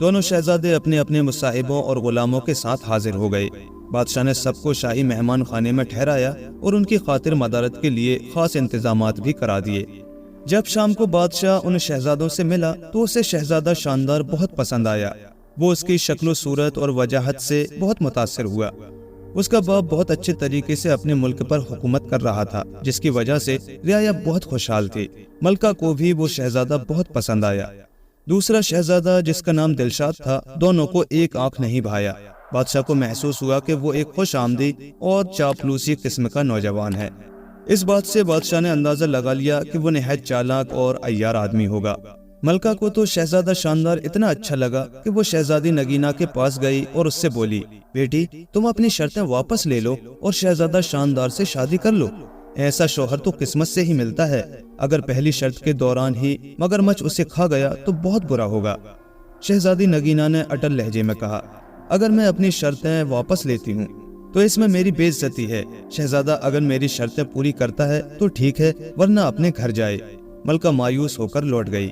دونوں شہزادے اپنے اپنے مصاحبوں اور غلاموں کے ساتھ حاضر ہو گئے۔ بادشاہ نے سب کو شاہی مہمان خانے میں ٹھہرایا اور ان کی خاطر مدارت کے لیے خاص انتظامات بھی کرا دیے۔ جب شام کو بادشاہ ان شہزادوں سے ملا تو اسے شہزادہ شاندار بہت پسند آیا۔ وہ اس کی شکل و صورت اور وجاہت سے بہت متاثر ہوا۔ اس کا باپ بہت اچھے طریقے سے اپنے ملک پر حکومت کر رہا تھا، جس کی وجہ سے رعایا بہت خوشحال تھی۔ ملکہ کو بھی وہ شہزادہ بہت پسند آیا۔ دوسرا شہزادہ جس کا نام دلشاد تھا، دونوں کو ایک آنکھ نہیں بھایا۔ بادشاہ کو محسوس ہوا کہ وہ ایک خوش آمدید اور چاپلوسی قسم کا نوجوان ہے۔ اس بات سے بادشاہ نے اندازہ لگا لیا کہ وہ نہایت چالاک اور عیار آدمی ہوگا۔ ملکہ کو تو شہزادہ شاندار اتنا اچھا لگا کہ وہ شہزادی نگینا کے پاس گئی اور اس سے بولی، بیٹی تم اپنی شرطیں واپس لے لو اور شہزادہ شاندار سے شادی کر لو۔ ایسا شوہر تو قسمت سے ہی ملتا ہے۔ اگر پہلی شرط کے دوران ہی مگرمچھ اسے کھا گیا تو بہت برا ہوگا۔ شہزادی نگینا نے اٹل لہجے میں کہا، اگر میں اپنی شرطیں واپس لیتی ہوں تو اس میں میری بے عزتی ہے۔ شہزادہ اگر میری شرطیں پوری کرتا ہے تو ٹھیک ہے، ورنہ اپنے گھر جائے۔ ملکہ مایوس ہو کر لوٹ گئی۔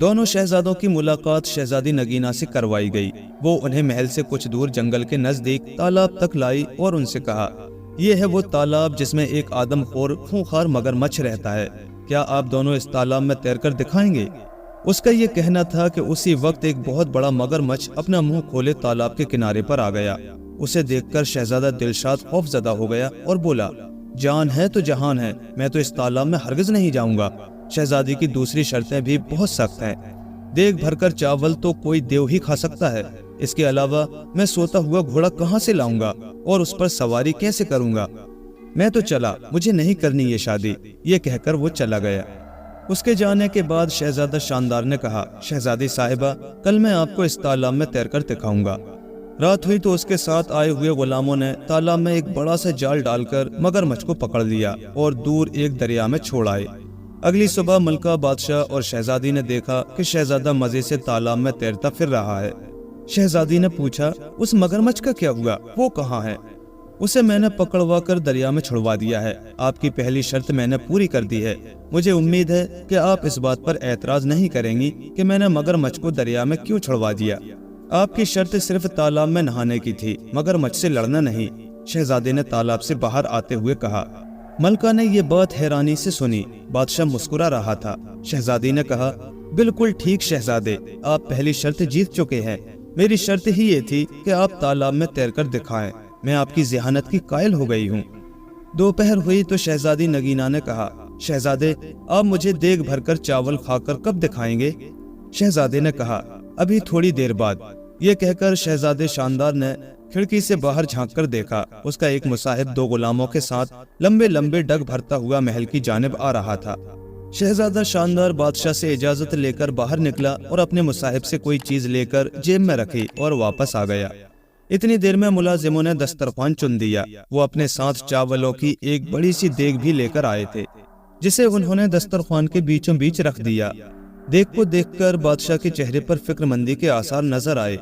دونوں شہزادوں کی ملاقات شہزادی نگینا سے کروائی گئی۔ وہ انہیں محل سے کچھ دور جنگل کے نزدیک تالاب تک لائی اور ان سے کہا، یہ ہے وہ تالاب جس میں ایک آدم خور خونخوار مگرمچھ رہتا ہے۔ کیا آپ دونوں اس تالاب میں تیر کر دکھائیں گے؟ اس کا یہ کہنا تھا کہ اسی وقت ایک بہت بڑا مگرمچھ اپنا منہ کھولے تالاب کے کنارے پر آ گیا۔ اسے دیکھ کر شہزادہ دلشاد خوف زدہ ہو گیا اور بولا، جان ہے تو جہان ہے، میں تو اس تالاب میں ہرگز نہیں جاؤں گا۔ شہزادی کی دوسری شرطیں بھی بہت سخت ہیں۔ دیگ بھر کر چاول تو کوئی دیو ہی کھا سکتا ہے۔ اس کے علاوہ میں سوتا ہوا گھوڑا کہاں سے لاؤں گا اور اس پر سواری کیسے کروں گا؟ میں تو چلا، مجھے نہیں کرنی یہ شادی۔ یہ کہہ کر وہ چلا گیا۔ اس کے جانے کے بعد شہزادہ شاندار نے کہا، شہزادی صاحبہ کل میں آپ کو اس تالاب میں تیر کر دکھاؤں گا۔ رات ہوئی تو اس کے ساتھ آئے ہوئے غلاموں نے تالاب میں ایک بڑا سا جال ڈال کر مگرمچھ کو پکڑ لیا اور دور ایک دریا میں چھوڑ آئے۔ اگلی صبح ملکہ، بادشاہ اور شہزادی نے دیکھا کہ شہزادہ مزے سے تالاب میں تیرتا پھر رہا ہے۔ شہزادی نے پوچھا، اس مگرمچھ کا کیا ہوا؟ وہ کہاں ہے؟ اسے میں نے پکڑوا کر دریا میں چھڑوا دیا ہے۔ آپ کی پہلی شرط میں نے پوری کر دی ہے۔ مجھے امید ہے کہ آپ اس بات پر اعتراض نہیں کریں گی کہ میں نے مگرمچھ کو دریا میں کیوں چھڑوا دیا۔ آپ کی شرط صرف تالاب میں نہانے کی تھی، مگرمچھ سے لڑنا نہیں، شہزادے نے تالاب سے باہر آتے ہوئے کہا۔ ملکہ نے یہ بات حیرانی سے سنی۔ بادشاہ مسکرا رہا تھا۔ شہزادی نے کہا، بالکل ٹھیک شہزادے، آپ پہلی شرط جیت چکے ہیں۔ میری شرط ہی یہ تھی کہ آپ تالاب میں تیر کر دکھائیں۔ میں آپ کی ذہانت کی قائل ہو گئی ہوں۔ دوپہر ہوئی تو شہزادی نگینا نے کہا، شہزادے آپ مجھے دیگ بھر کر چاول کھا کر کب دکھائیں گے؟ شہزادے نے کہا، ابھی تھوڑی دیر بعد۔ یہ کہہ کر شہزادے شاندار نے کھڑکی سے باہر جھانک کر دیکھا۔ اس کا ایک مصاحب دو غلاموں کے ساتھ لمبے لمبے ڈگ بھرتا ہوا محل کی جانب آ رہا تھا۔ شہزادہ شاندار بادشاہ سے اجازت لے کر باہر نکلا اور اپنے مصاحب سے کوئی چیز لے کر جیب میں رکھی اور واپس آ گیا۔ اتنی دیر میں ملازموں نے دسترخوان چن دیا۔ وہ اپنے ساتھ چاولوں کی ایک بڑی سی دیگ بھی لے کر آئے تھے، جسے انہوں نے دسترخوان کے بیچوں بیچ رکھ دیا۔ دیگ کو دیکھ کر بادشاہ کے چہرے پر فکر مندی کے آثار نظر آئے۔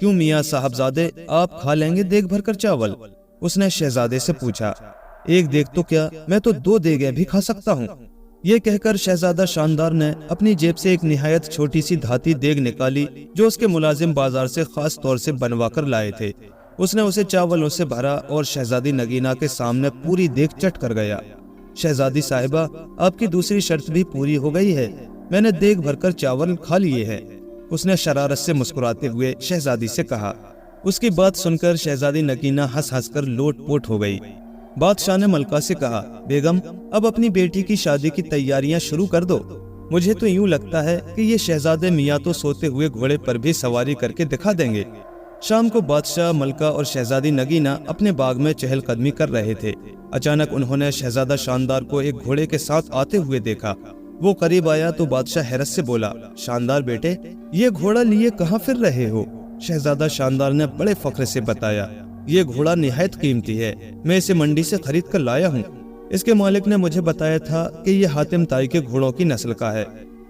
کیوں میاں صاحبزادے، آپ کھا لیں گے دیگ بھر کر چاول؟ اس نے شہزادے سے پوچھا۔ ایک دیگ تو کیا، میں تو دو دیگیں بھی کھا سکتا ہوں۔ یہ کہہ کر شہزادہ شاندار نے اپنی جیب سے ایک نہایت چھوٹی سی دھاتی دیگ نکالی جو اس کے ملازم بازار سے خاص طور سے بنوا کر لائے تھے۔ اس نے اسے چاولوں سے بھرا اور شہزادی نگینا کے سامنے پوری دیگ چٹ کر گیا۔ شہزادی صاحبہ، آپ کی دوسری شرط بھی پوری ہو گئی ہے، میں نے دیگ بھر کر چاول کھا لیے ہیں۔ اس نے شرارت سے مسکراتے ہوئے شہزادی سے کہا۔ اس کی بات سن کر شہزادی نگینا ہنس ہنس کر لوٹ پوٹ ہو گئی۔ بادشاہ نے ملکہ سے کہا، بیگم اب اپنی بیٹی کی شادی کی تیاریاں شروع کر دو۔ مجھے تو یوں لگتا ہے کہ یہ شہزادے میاں تو سوتے ہوئے گھوڑے پر بھی سواری کر کے دکھا دیں گے۔ شام کو بادشاہ، ملکہ اور شہزادی نگینا اپنے باغ میں چہل قدمی کر رہے تھے۔ اچانک انہوں نے شہزادہ شاندار کو ایک گھوڑے کے ساتھ آتے ہوئے دیکھا۔ وہ قریب آیا تو بادشاہ حیرت سے بولا، شاندار بیٹے، یہ گھوڑا لیے کہاں پھر رہے ہو؟ شہزادہ شاندار نے بڑے فخر سے بتایا، یہ گھوڑا نہایت قیمتی ہے، میں اسے منڈی سے خرید کر لایا ہوں۔ اس کے مالک نے مجھے بتایا تھا کہ یہ حاتم تائی کے گھوڑوں کی نسل کا ہے۔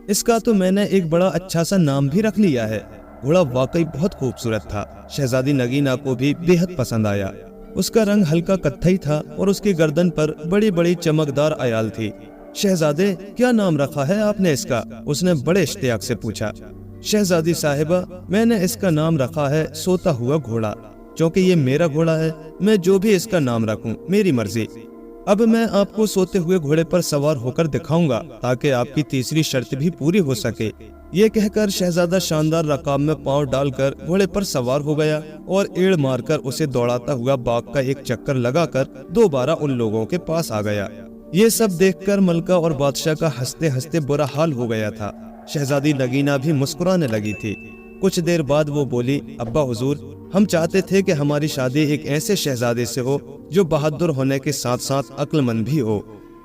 اس کا تو میں نے ایک بڑا اچھا سا نام بھی رکھ لیا ہے۔ گھوڑا واقعی بہت خوبصورت تھا۔ شہزادی نگینا کو بھی بے حد پسند آیا۔ اس کا رنگ ہلکا کتھئی تھا اور اس کی گردن پر بڑی بڑی چمکدار عیال تھی۔ شہزادے، کیا نام رکھا ہے آپ نے اس کا؟ اس نے بڑے اشتیاق سے پوچھا۔ شہزادی صاحبہ، میں نے اس کا نام رکھا ہے سوتا ہوا گھوڑا، چونکہ یہ میرا گھوڑا ہے، میں جو بھی اس کا نام رکھوں میری مرضی۔ اب میں آپ کو سوتے ہوئے گھوڑے پر سوار ہو کر دکھاؤں گا تاکہ آپ کی تیسری شرط بھی پوری ہو سکے۔ یہ کہہ کر شہزادہ شاندار رکاب میں پاؤں ڈال کر گھوڑے پر سوار ہو گیا اور ایڑ مار کر اسے دوڑاتا ہوا باغ کا ایک چکر لگا کر دوبارہ ان لوگوں کے پاس آ گیا۔ یہ سب دیکھ کر ملکہ اور بادشاہ کا ہنستے ہنستے برا حال ہو گیا تھا۔ شہزادی نگینہ بھی مسکرانے لگی تھی۔ کچھ دیر بعد وہ بولی، ابا حضور، ہم چاہتے تھے کہ ہماری شادی ایک ایسے شہزادے سے ہو جو بہادر ہونے کے ساتھ ساتھ عقل مند بھی ہو۔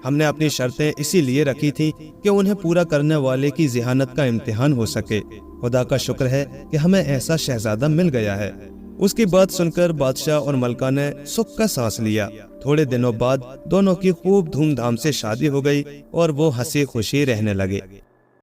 ہم نے اپنی شرطیں اسی لیے رکھی تھی کہ انہیں پورا کرنے والے کی ذہانت کا امتحان ہو سکے۔ خدا کا شکر ہے کہ ہمیں ایسا شہزادہ مل گیا ہے۔ اس کی بات سن کر بادشاہ اور ملکہ نے سکھ کا سانس لیا۔ تھوڑے دنوں بعد دونوں کی خوب دھوم دھام سے شادی ہو گئی اور وہ ہنسی خوشی رہنے لگے۔